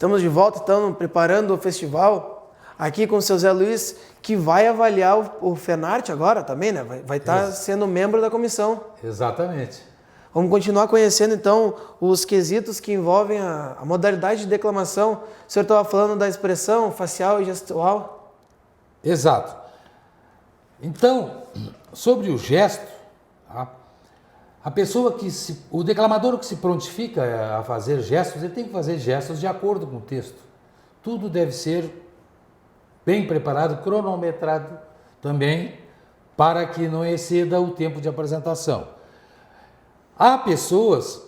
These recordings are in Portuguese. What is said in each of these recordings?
Estamos de volta, estamos preparando o festival aqui com o seu Zé Luiz, que vai avaliar o FENARTE agora também, né? Vai estar sendo membro da comissão. Exatamente. Vamos continuar conhecendo, então, os quesitos que envolvem a modalidade de declamação. O senhor estava falando da expressão facial e gestual. Exato. Então, sobre o gesto, tá? O declamador que se prontifica a fazer gestos, ele tem que fazer gestos de acordo com o texto. Tudo deve ser bem preparado, cronometrado também, para que não exceda o tempo de apresentação. Há pessoas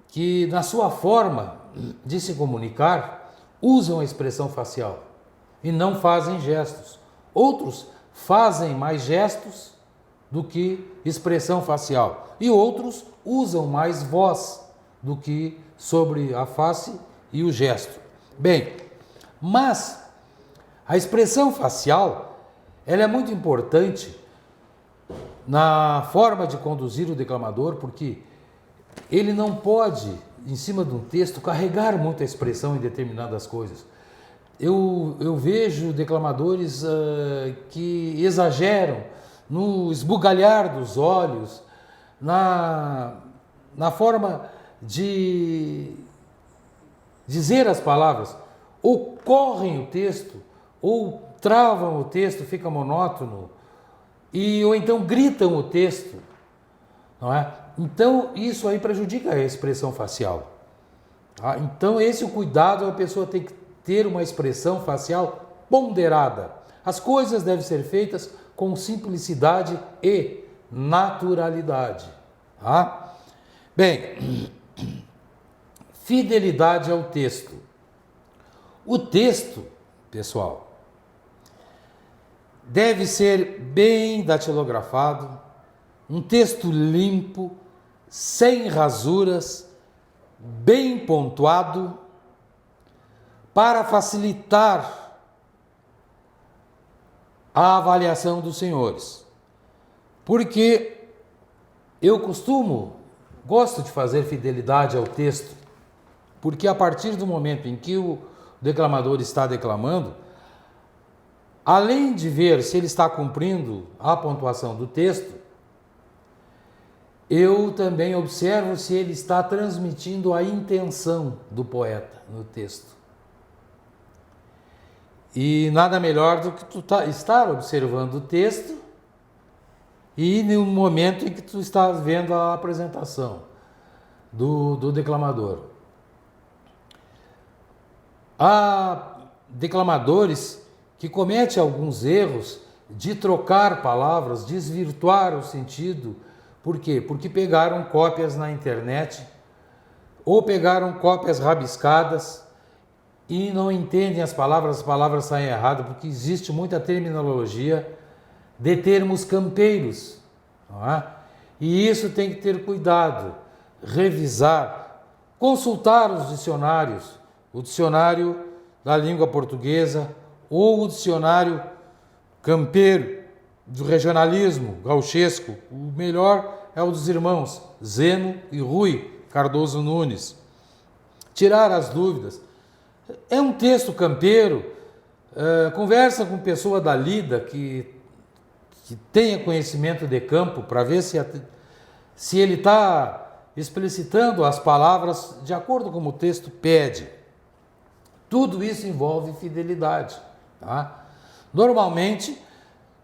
que, na sua forma de se comunicar, usam a expressão facial e não fazem gestos. Outros fazem mais gestos do que expressão facial. E outros usam mais voz do que sobre a face e o gesto. Bem, mas a expressão facial, ela é muito importante na forma de conduzir o declamador, porque ele não pode, em cima de um texto, carregar muita expressão em determinadas coisas. Eu vejo declamadores que exageram no esbugalhar dos olhos, na forma de dizer as palavras, ou correm o texto, ou travam o texto, fica monótono, ou então gritam o texto, não é? Então isso aí prejudica a expressão facial. Tá? Então esse é o cuidado, a pessoa tem que ter uma expressão facial ponderada. As coisas devem ser feitas com simplicidade e naturalidade. Tá? Bem, fidelidade ao texto. O texto, pessoal, deve ser bem datilografado, um texto limpo, sem rasuras, bem pontuado, para facilitar a avaliação dos senhores. Porque eu gosto de fazer fidelidade ao texto, porque a partir do momento em que o declamador está declamando, além de ver se ele está cumprindo a pontuação do texto, eu também observo se ele está transmitindo a intenção do poeta no texto. E nada melhor do que tu estar observando o texto e no momento em que tu estás vendo a apresentação do declamador. Há declamadores que cometem alguns erros de trocar palavras, desvirtuar o sentido. Por quê? Porque pegaram cópias na internet ou pegaram cópias rabiscadas e não entendem as palavras saem erradas, porque existe muita terminologia de termos campeiros, não é? E isso tem que ter cuidado, revisar, consultar os dicionários, o dicionário da língua portuguesa ou o dicionário campeiro, do regionalismo gauchesco. O melhor é o dos irmãos Zeno e Rui Cardoso Nunes. Tirar as dúvidas. É um texto campeiro, conversa com pessoa da lida que tenha conhecimento de campo para ver se ele está explicitando as palavras de acordo com o texto pede. Tudo isso envolve fidelidade. Tá? Normalmente,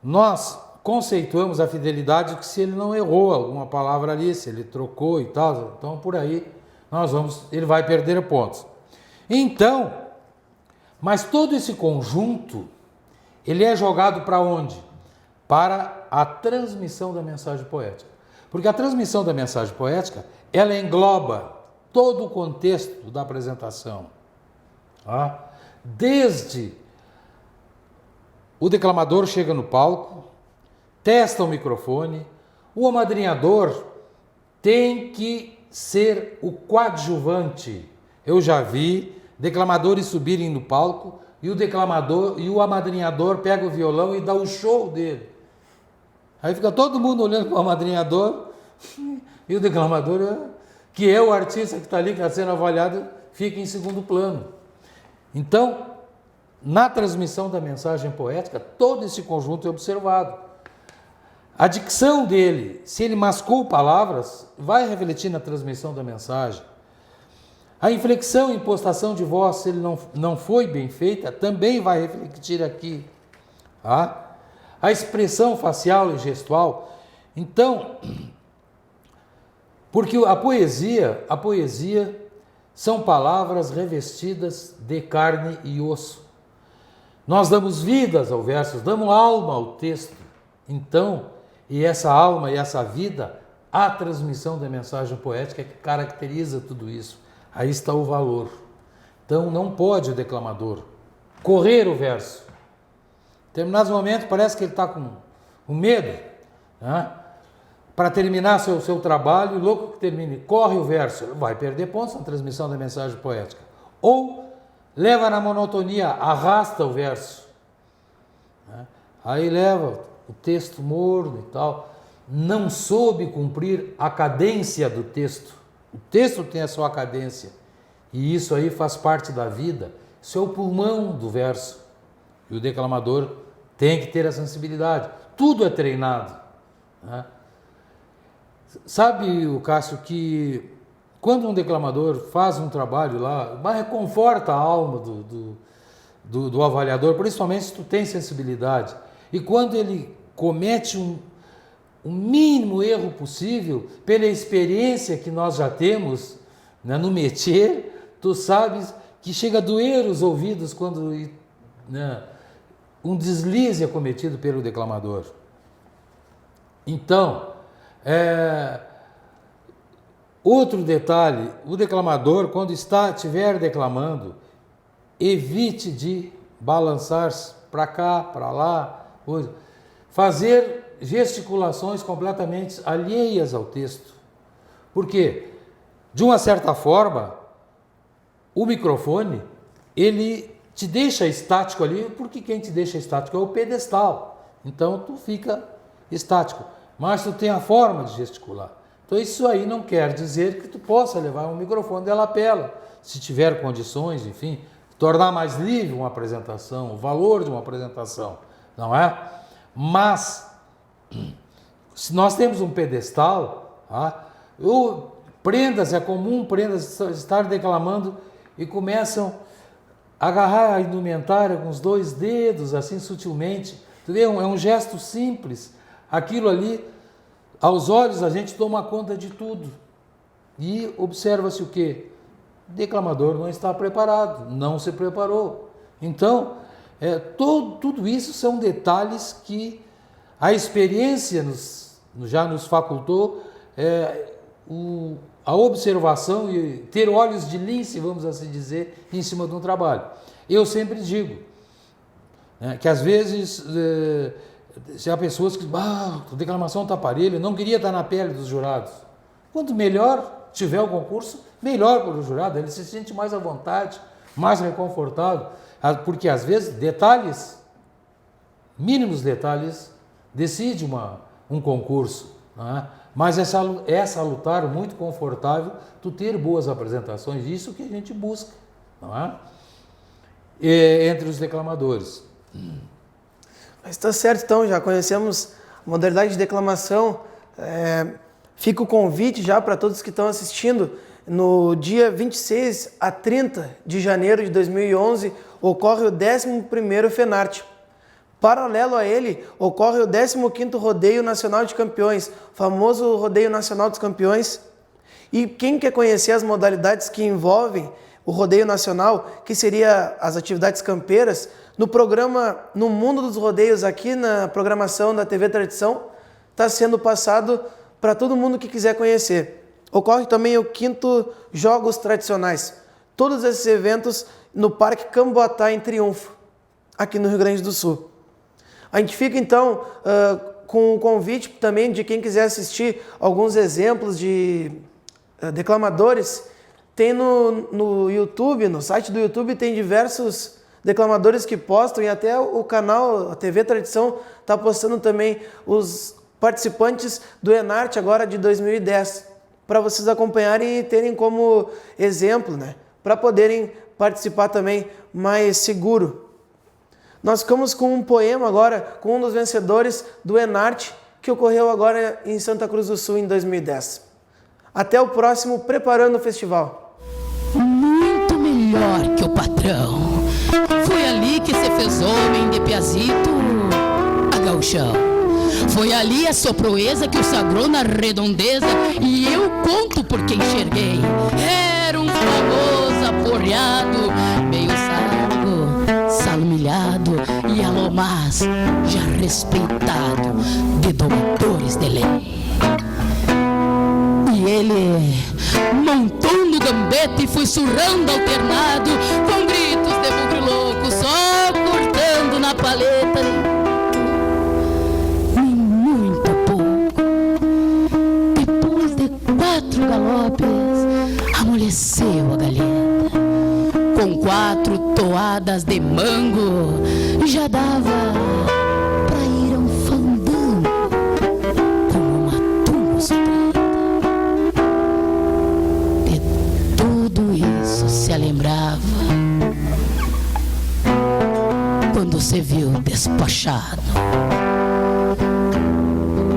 nós conceituamos a fidelidade que se ele não errou alguma palavra ali, se ele trocou e tal, então por aí ele vai perder pontos. Então, mas todo esse conjunto, ele é jogado para onde? Para a transmissão da mensagem poética. Porque a transmissão da mensagem poética, ela engloba todo o contexto da apresentação. Tá? Desde o declamador chega no palco, testa o microfone, o amadrinhador tem que ser o coadjuvante. Eu já vi declamadores subirem no palco e o amadrinhador pega o violão e dá o show dele. Aí fica todo mundo olhando para o amadrinhador e o declamador, que é o artista que está ali, que está sendo avaliado, fica em segundo plano. Então, na transmissão da mensagem poética, todo esse conjunto é observado. A dicção dele, se ele mascou palavras, vai refletir na transmissão da mensagem. A inflexão e impostação de voz, se ele não foi bem feita, também vai refletir aqui. Tá? A expressão facial e gestual. Então, porque a poesia são palavras revestidas de carne e osso. Nós damos vidas ao verso, damos alma ao texto. Então, e essa alma e essa vida, a transmissão da mensagem poética que caracteriza tudo isso. Aí está o valor. Então, não pode o declamador correr o verso. Em determinados momentos parece que ele está com medo, né? Para terminar seu trabalho, louco que termine, corre o verso, vai perder pontos na transmissão da mensagem poética. Ou leva na monotonia, arrasta o verso, né? Aí leva o texto morno e tal, não soube cumprir a cadência do texto. O texto tem a sua cadência, e isso aí faz parte da vida, isso é o pulmão do verso, e o declamador tem que ter a sensibilidade, tudo é treinado, né? Sabe, o Cássio, que quando um declamador faz um trabalho lá, mas reconforta a alma do avaliador, principalmente se tu tem sensibilidade, e quando ele comete o mínimo erro possível, pela experiência que nós já temos, né, no métier, tu sabes que chega a doer os ouvidos quando, né, um deslize é cometido pelo declamador. Então, outro detalhe, o declamador, quando estiver declamando, evite de balançar-se para cá, para lá, fazer gesticulações completamente alheias ao texto. Por quê? De uma certa forma, o microfone, ele te deixa estático ali, porque quem te deixa estático é o pedestal. Então, tu fica estático, mas tu tem a forma de gesticular. Então, isso aí não quer dizer que tu possa levar um microfone de lapela, se tiver condições, enfim, tornar mais livre uma apresentação, o valor de uma apresentação, não é? Mas, se nós temos um pedestal, prendas, é comum prendas estar declamando e começam a agarrar a indumentária com os dois dedos, assim sutilmente. Tu vê, é um gesto simples. Aquilo ali, aos olhos, a gente toma conta de tudo. E observa-se o quê? O declamador não está preparado, não se preparou. Então, tudo isso são detalhes que a experiência já nos facultou, a observação e ter olhos de lince, vamos assim dizer, em cima de um trabalho. Eu sempre digo, né, que às vezes se há pessoas que a declamação está parelha, não queria estar na pele dos jurados. Quanto melhor tiver o concurso, melhor para o jurado, ele se sente mais à vontade, mais reconfortado, porque às vezes detalhes, mínimos detalhes, decide um concurso, não é? Mas é salutar, muito confortável, tu ter boas apresentações, isso que a gente busca, não é? Entre os declamadores. Mas está certo, então, já conhecemos a modalidade de declamação. Fica o convite já para todos que estão assistindo. No dia 26 a 30 de janeiro de 2011, ocorre o 11º FENARTE. Paralelo a ele, ocorre o 15º Rodeio Nacional de Campeões, famoso Rodeio Nacional dos Campeões. E quem quer conhecer as modalidades que envolvem o Rodeio Nacional, que seria as atividades campeiras, no programa No Mundo dos Rodeios, aqui na programação da TV Tradição, está sendo passado para todo mundo que quiser conhecer. Ocorre também o 5º Jogos Tradicionais. Todos esses eventos no Parque Camboatá, em Triunfo, aqui no Rio Grande do Sul. A gente fica, então, com o convite também de quem quiser assistir alguns exemplos de declamadores. Tem no YouTube, no site do YouTube, tem diversos declamadores que postam, e até o canal, a TV Tradição, está postando também os participantes do Enarte agora de 2010, para vocês acompanharem e terem como exemplo, né? Para poderem participar também mais seguro. Nós ficamos com um poema agora, com um dos vencedores do Enarte, que ocorreu agora em Santa Cruz do Sul em 2010. Até o próximo Preparando o Festival. Muito melhor que o patrão. Foi ali que se fez homem de Piazito a gauchão. Foi ali a sua proeza que o sagrou na redondeza. E eu conto porque enxerguei. Era um famoso aporreado, meio sargo, salmilhado e alomás, já respeitado de domadores de lei. E ele montou no gambete e foi surrando alternado, com gritos de bugre louco, só cortando na paleta. Nem muito pouco. Depois de 4 galopes, amoleceu a galheta. Com 4 toadas de mango, já dava pra ir a um fandango, como uma tumba surpresa. De tudo isso se lembrava quando se viu despachado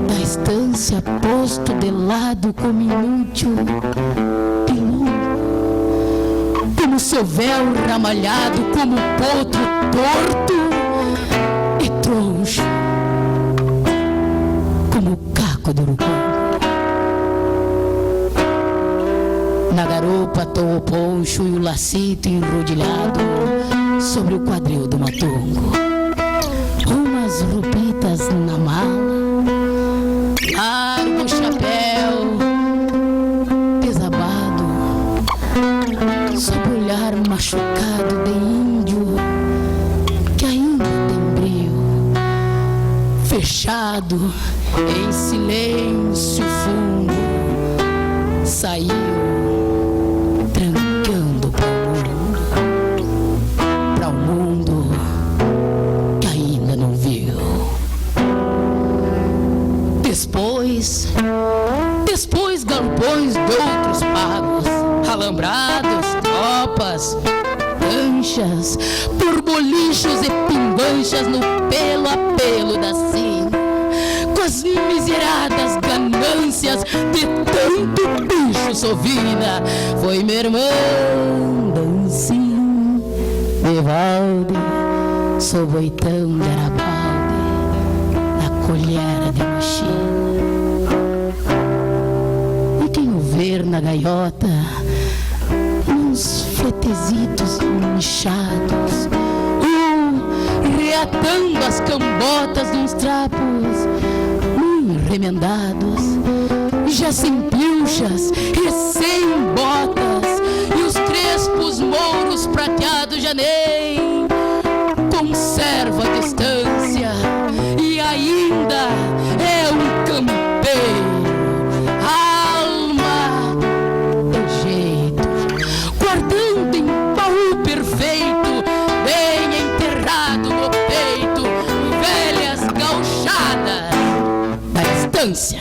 da estância, posto de lado como inútil piloto, como sovel ramalhado, como potro torto e troncho, como caco do urucum. Na garupa atou o poncho e o lacito enrodilhado sobre o quadril do matungo. Umas rupitas na mala, largo chapéu desabado, sob o olhar machucado de índio que ainda tem brio, fechado em silêncio fundo, saiu trancando para o mundo que ainda não viu. Depois galpões de outros pagos, alambrados, tropas, canchas, por bolichos e pinganchas no pelo a pelo da sina, com as miseradas ganâncias de tanto bicho sovina. Foi minha irmã Dancinho de balde, sou boitão de arabalde, na colhera de mochila. E quem o ver na gaiota, uns fletezitos inchados, reatando as cambotas de uns trapos remendados, já sem pilchas e sem botas, e os crespos mouros prateados já nem conserva a distância, e ainda é um campeiro, alma de jeito, guardando em baú perfeito, bem enterrado no peito, velhas gauchadas da estância.